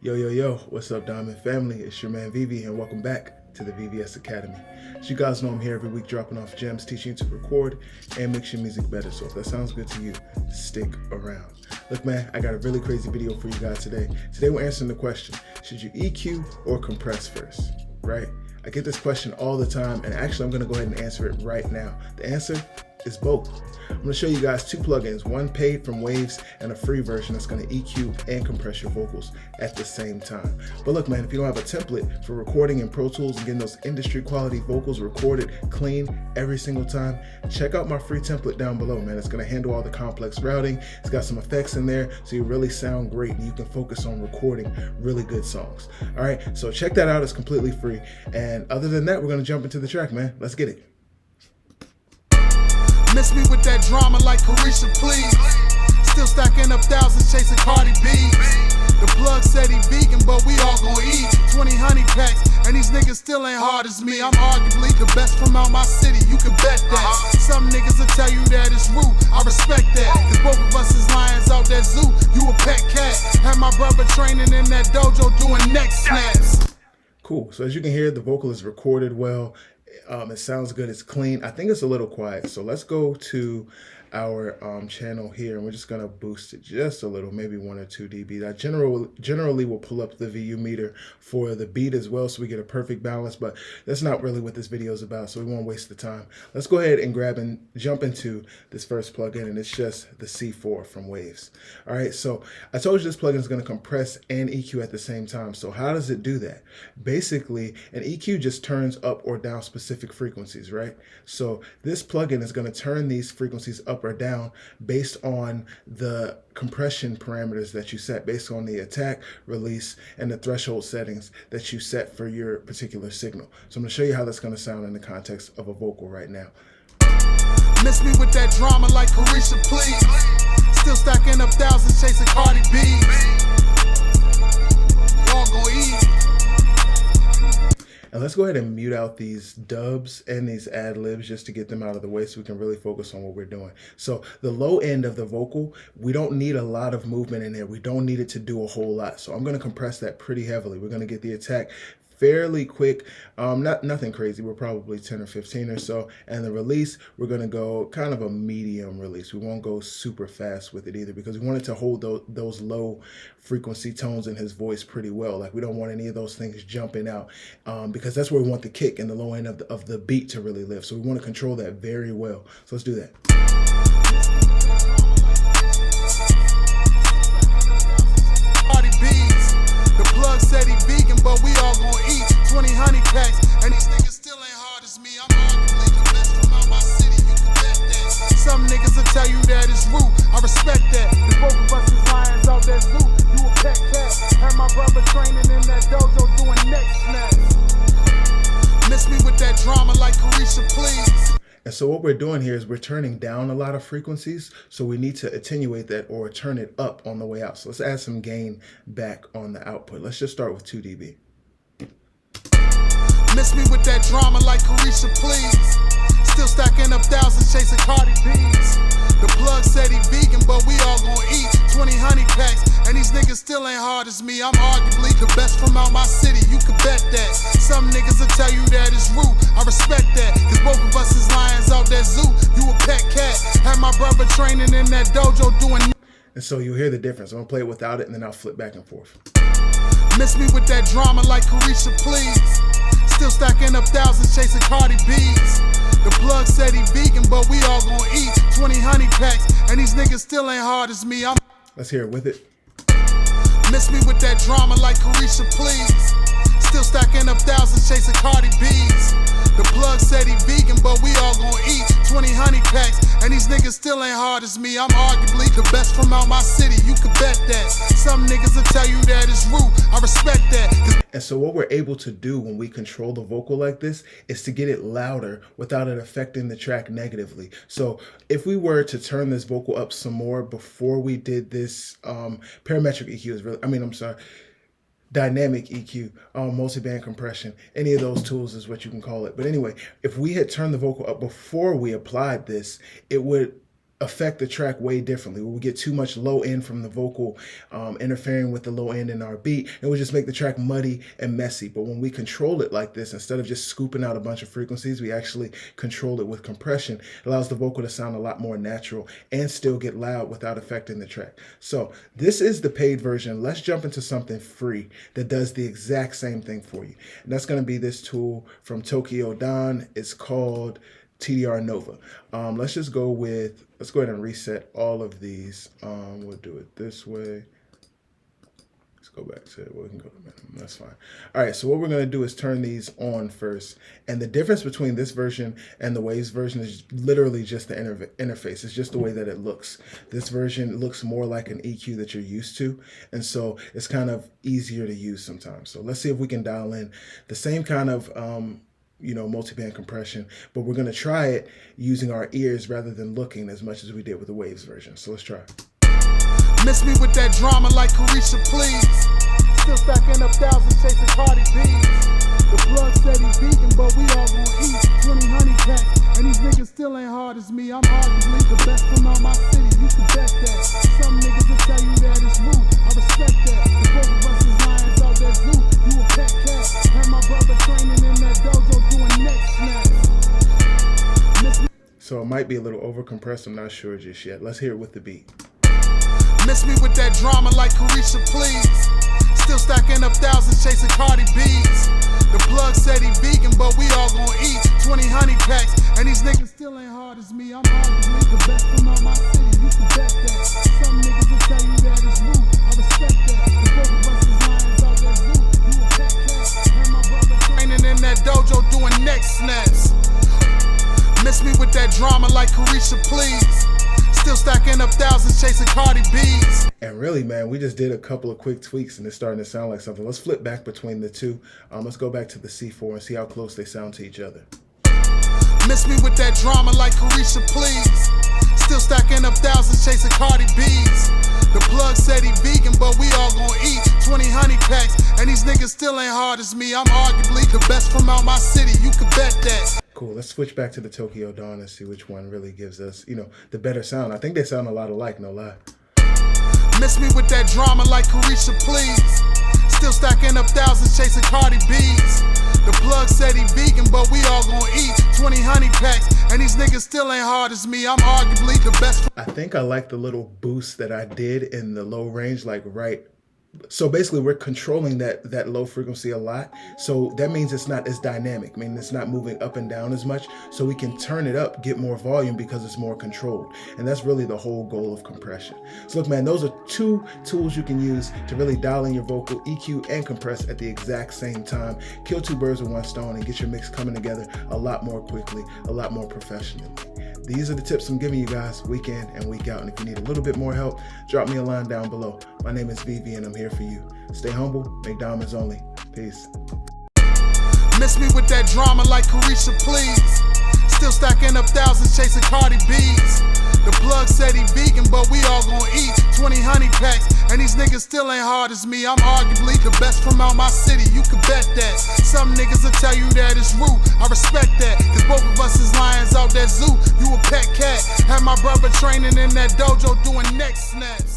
Yo, what's up, Diamond family? It's your man Vivi, and welcome back to the VVS Academy. So you guys know I'm here every week dropping off gems, teaching you to record and mix your music better. So if that sounds good to you, stick around. Look, man, I got a really crazy video for you guys today. Today we're answering the question, should you EQ or compress first, right? I get this question all the time, and actually I'm gonna go ahead and answer it right now. The answer is both. I'm gonna show you guys two plugins, one paid from Waves and a free version that's gonna EQ and compress your vocals at the same time. But look, man, if you don't have a template for recording in Pro Tools and getting those industry quality vocals recorded clean every single time, check out my free template down below, man. It's gonna handle all the complex routing. It's got some effects in there so you really sound great and you can focus on recording really good songs. All right, so check that out. It's completely free. And other than that, we're gonna jump into the track, man. Let's get it. Miss me with that drama like Carisha, please. Still stacking up thousands chasing Cardi B. The plug said he vegan, but we all gon' eat 20 honey packs, and these niggas still ain't hard as me. I'm arguably the best from out my city, you can bet that. Some niggas will tell you that it's rude, I respect that. Cause both of us is lions out that zoo, you a pet cat. Had my brother training in that dojo doing neck snaps. Cool, so as you can hear, the vocal is recorded well. It sounds good, it's clean. I think it's a little quiet, so let's go to our channel here, and we're just gonna boost it just a little, maybe 1 or 2 dB. I generally will pull up the VU meter for the beat as well, so we get a perfect balance, but that's not really what this video is about, so we won't waste the time. Let's go ahead and grab and jump into this first plugin, and it's just the C4 from Waves. All right, so I told you this plugin is gonna compress and EQ at the same time. So how does it do that? Basically, an EQ just turns up or down specific frequencies, right? So this plugin is gonna turn these frequencies up or down based on the compression parameters that you set, based on the attack, release, and the threshold settings that you set for your particular signal. So I'm going to show you how that's going to sound in the context of a vocal right now. Miss me with that drama like Carisha, please. Still stacking up thousands chasing Cardi B. All gon' eat. And let's go ahead and mute out these dubs and these ad-libs just to get them out of the way so we can really focus on what we're doing. So the low end of the vocal, we don't need a lot of movement in there. We don't need it to do a whole lot. So I'm going to compress that pretty heavily. We're going to get the attack fairly quick, nothing crazy. We're probably 10 or 15 or so. And the release, we're going to go kind of a medium release. We won't go super fast with it either, because we want it to hold those low frequency tones in his voice pretty well. Like, we don't want any of those things jumping out, because that's where we want the kick and the low end of the beat to really live. So we want to control that very well. So let's do that. The plug said he vegan, but we all gon' eat 20 honey packs, and these niggas still ain't hard as me. I'm arguably the best from out my city, you can bet that. Some niggas will tell you that it's rude, I respect that. Cause both of us is lions out that zoo, you a pet cat. Had my brother training in that dojo doing neck snaps. Miss me with that drama like Carisha, please. And so what we're doing here is we're turning down a lot of frequencies, so we need to attenuate that or turn it up on the way out. So let's add some gain back on the output. Let's just start with 2 dB. Miss me with that drama like Carisha, please. Still stacking up thousands chasing Cardi B's. The plug said he vegan, but we all gon' eat 20 honey packs, and these niggas still ain't hard as me. I'm arguably the best from out my city, you can bet that. Some niggas will tell you that it's rude, I respect that. Cause both of us is lions out that zoo, you a pet cat. Had my brother training in that dojo doing. And so you'll hear the difference. I'm gonna play it without it, and then I'll flip back and forth. Miss me with that drama like Carisha, please. Still stacking up thousands chasing Cardi B's. The plug said he vegan, but we all gon' eat 20 honey packs, and these niggas still ain't hard as me. Let's hear it with it. Miss me with that drama like Carisha, please. Still stacking up thousands chasing Cardi B's. The plug said he vegan, but we all gon' eat 20 honey packs, and these niggas still ain't hard as me. I'm arguably the best from out my city, you can bet that. Some niggas will tell you that it's rude, I respect that. And so what we're able to do when we control the vocal like this is to get it louder without it affecting the track negatively. So if we were to turn this vocal up some more before we did this, parametric EQ is really, dynamic EQ, multi-band compression, any of those tools is what you can call it. But anyway, if we had turned the vocal up before we applied this, it would affect the track way differently. We get too much low end from the vocal interfering with the low end in our beat. It would just make the track muddy and messy. But when we control it like this, instead of just scooping out a bunch of frequencies, we actually control it with compression. It allows the vocal to sound a lot more natural and still get loud without affecting the track. So this is the paid version. Let's jump into something free that does the exact same thing for you. And that's going to be this tool from Tokyo Don. It's called TDR Nova. Let's go ahead and reset all of these. We'll do it this way. Let's go back to it. We can go to minimum. That's fine. All right, so what we're going to do is turn these on first. And the difference between this version and the Waves version is literally just the interface. It's just the way that it looks. This version looks more like an EQ that you're used to. And so it's kind of easier to use sometimes. So let's see if we can dial in the same kind of multi-band compression, but we're going to try it using our ears rather than looking as much as we did with the Waves version. So let's try. Miss me with that drama like Carisha, please. Still stacking up thousands chasing Cardi B's. The plug said he vegan, but we all gon' eat 20 honey packs. And these niggas still ain't hard as me. I'm arguably the best from out my city. You can bet that. Some niggas will tell you that it's rude. I respect that. The both of us is lions out that zoo. You a pet cat. Had my brother training in that dojo doing neck snaps. So it might be a little over compressed. I'm not sure just yet. Let's hear it with the beat. Miss me with that drama like Carisha, please. Still stacking up thousands chasing Cardi B's. The plug said he vegan, but we all gon' eat 20 honey packs. And these niggas still ain't hard as me. I'm arguably the best from out my city. You can bet that. Some niggas will tell you that it's rude. I respect that. The both of us is lions out that zoo. You a pet cat. And my brother training in that dojo doing neck snaps. Miss me with that drama like Carisha, please. Still stacking up thousands chasing Cardi B's. And really, man, we just did a couple of quick tweaks and it's starting to sound like something. Let's flip back between the two. Let's go back to the C4 and see how close they sound to each other. Miss me with that drama like Carisha, please. Still stacking up thousands chasing Cardi B's. The plug said he vegan, but we all gon' eat 20 honey packs. And these niggas still ain't hard as me. I'm arguably the best from out my city. You can bet that. Cool. Let's switch back to the Tokyo Dawn and see which one really gives us, the better sound. I think they sound a lot alike, no lie. Miss me with that drama like Carisha, please. Still stacking up thousands chasing Cardi B's. The plug said he vegan, but we all gon' eat 20 honey packs. And these niggas still ain't hard as me. I'm arguably the best. I think I like the little boost that I did in the low range, so basically we're controlling that low frequency a lot. So that means it's not as dynamic. I mean, it's not moving up and down as much. So we can turn it up, get more volume because it's more controlled. And that's really the whole goal of compression. So look, man, those are two tools you can use to really dial in your vocal, EQ and compress at the exact same time. Kill two birds with one stone and get your mix coming together a lot more quickly, a lot more professionally. These are the tips I'm giving you guys week in and week out. And if you need a little bit more help, drop me a line down below. My name is Vivi and I'm here for you. Stay humble, make diamonds only. Peace. Miss me with that drama like Carisha, please. Still stacking up thousands chasing Cardi B's. The plug said he vegan, but we all gon' eat 20 honey packs. And these niggas still ain't hard as me. I'm arguably the best from out my city. You can bet that. Some niggas will tell you that it's rude. I respect that. Cause both of us is lions out that zoo. You a pet cat. Had my brother training in that dojo doing neck snaps.